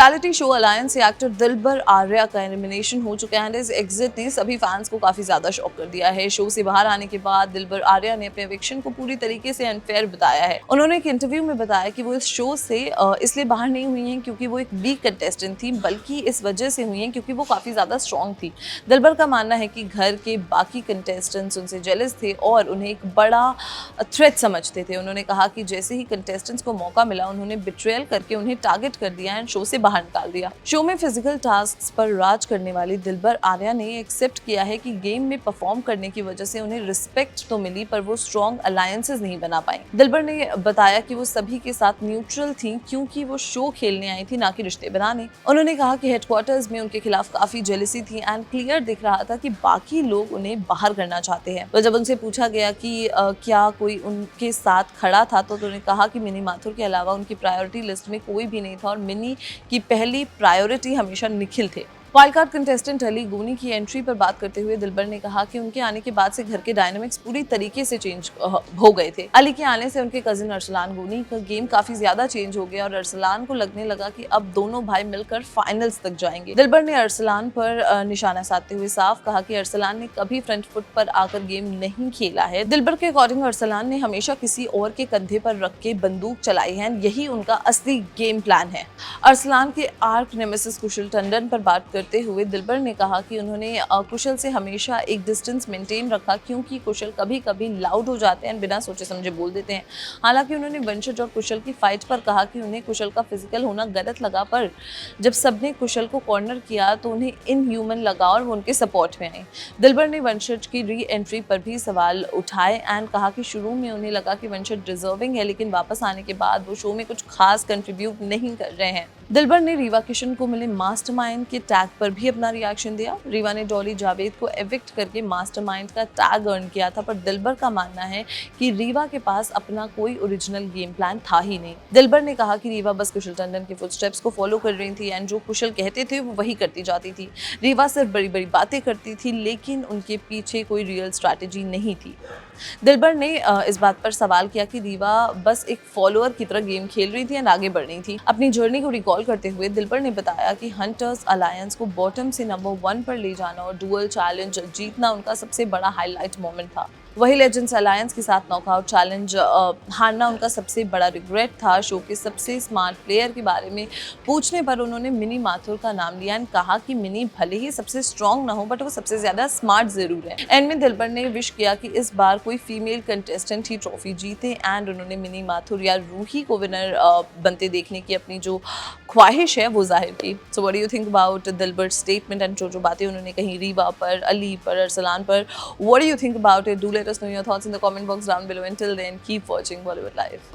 Reality show alliance से actor दिलबर आर्या का elimination हो चुका है एंड इस एग्जिट ने सभी फैंस को काफी ज्यादा शॉक कर दिया है। शो से बाहर आने के बाद दिलबर आर्या ने अपने एविक्शन को पूरी तरीके से अनफेयर बताया है। उन्होंने एक इंटरव्यू में बताया कि वो इस शो से इसलिए बाहर नहीं हुई हैं क्योंकि वो एक वीक कंटेस्टेंट थी, बल्कि इस वजह से हुई हैं क्योंकि वो काफी ज्यादा स्ट्रॉन्ग थी। दिलबर का मानना है कि घर के बाकी कंटेस्टेंट्स उनसे जेलस थे और उन्हें एक बड़ा थ्रेट समझते थे। उन्होंने कहा कि जैसे ही कंटेस्टेंट्स को मौका मिला उन्होंने बिट्रेयल करके उन्हें टारगेट कर दिया एंड शो से बाहर निकाल दिया। शो में फिजिकल टास्क्स पर राज करने वाली दिलबर आर्या ने एक्सेप्ट किया है कि गेम में परफॉर्म करने की वजह से उन्हें रिस्पेक्ट तो मिली पर वो स्ट्रॉन्ग अलायंसेस नहीं बना पाई। दिलबर ने बताया कि वो सभी के साथ न्यूट्रल थी क्योंकि वो शो खेलने आई थी, ना कि रिश्ते बनाने। उन्होंने कहा कि हेडक्वार्टर्स में उनके खिलाफ काफी जेलसी थी एंड क्लियर दिख रहा था कि बाकी लोग उन्हें बाहर करना चाहते हैं। तो जब उनसे पूछा गया कि क्या कोई उनके साथ खड़ा था तो उन्होंने कहा कि मिनी माथुर के अलावा उनकी प्रायोरिटी लिस्ट में कोई भी नहीं था और मिनी की पहली प्रायोरिटी हमेशा निखिल थे। वाइल्ड कार्ड कंटेस्टेंट अली गोनी की एंट्री पर बात करते हुए दिलबर ने कहा कि उनके आने के बाद से घर के डायनामिक्स पूरी तरीके से चेंज हो गए थे। अली के आने से उनके कजिन अरसलान गोनी का गेम काफी ज्यादा चेंज हो गया और अरसलान को लगने लगा कि अब दोनों भाई मिलकर फाइनल्स तक जाएंगे। दिलबर ने अरसलान पर निशाना साधते हुए साफ कहा कि अरसलान ने कभी फ्रंट फुट पर आकर गेम नहीं खेला है। दिलबर के अकॉर्डिंग अरसलान ने हमेशा किसी और के कंधे पर रख के बंदूक चलाई है, यही उनका असली गेम प्लान है। अरसलान के आर्क नेमेसिस कुशल टंडन पर बात करते हुए दिलबर ने कहा कि उन्होंने कुशल से हमेशा एक डिस्टेंस मेंटेन रखा क्योंकि कुशल कभी कभी लाउड हो जाते हैं, बिना सोचे समझे बोल देते हैं। हालांकि उन्होंने वंशज और कुशल की फाइट पर कहा कि उन्हें कुशल का फिजिकल होना गलत लगा, पर जब सबने कुशल को कॉर्नर किया तो उन्हें इनह्यूमन लगा और वो उनके सपोर्ट में आई। दिलबर ने वंशज की री एंट्री पर भी सवाल उठाए एंड कहा कि शुरू में उन्हें लगा कि वंशज डिजर्विंग है, लेकिन वापस आने के बाद वो शो में कुछ खास कंट्रीब्यूट नहीं कर रहे हैं। दिलबर ने रीवा किशन को मिले मास्टरमाइंड के टैग पर भी अपना रिएक्शन दिया। रीवा ने डॉली जावेद को एविक्ट करके मास्टरमाइंड का टैग अर्न किया था, पर दिलबर का मानना है कि रीवा के पास अपना कोई ओरिजिनल गेम प्लान था ही नहीं। दिलबर ने कहा कि रीवा बस कुशल टंडन के फुटस्टेप्स को फॉलो कर रही थी एंड जो कुशल कहते थे वो वही करती जाती थी। रीवा सिर्फ बड़ी बड़ी बातें करती थी, लेकिन उनके पीछे कोई रियल स्ट्रैटेजी नहीं थी। दिलबर ने इस बात पर सवाल किया कि रीवा बस एक फॉलोअर की तरह गेम खेल रही थी एंड आगे बढ़ रही थी। अपनी जर्नी को रिकॉल करते हुए दिलबर ने बताया कि हंटर्स अलायंस को बॉटम से नंबर 1 पर ले जाना और डुअल चैलेंज जीतना उनका सबसे बड़ा हाईलाइट मोमेंट था। वही लेजेंड्स अलायंस के साथ नॉकआउट चैलेंज हारना उनका सबसे बड़ा रिग्रेट था। शो के सबसे स्मार्ट प्लेयर के बारे में पूछने पर उन्होंने मिनी माथुर का नाम लिया एंड कहा कि मिनी भले ही सबसे स्ट्रॉन्ग ना हो बट वो सबसे ज्यादा स्मार्ट जरूर है। एंड में दिलबर ने विश किया कि इस बार कोई फीमेल कंटेस्टेंट ही ट्रॉफी जीते एंड उन्होंने मिनी माथुर या रूही को विनर बनते देखने की अपनी जो ख्वाहिश है वो जाहिर की। So what do you think about Dilbar statement and जो बातें उन्होंने कही रीवा पर, अली पर, अरसलान पर? What do you think about it? Do let us know your thoughts in the comment box down below. Until then, keep watching Bollywood Live.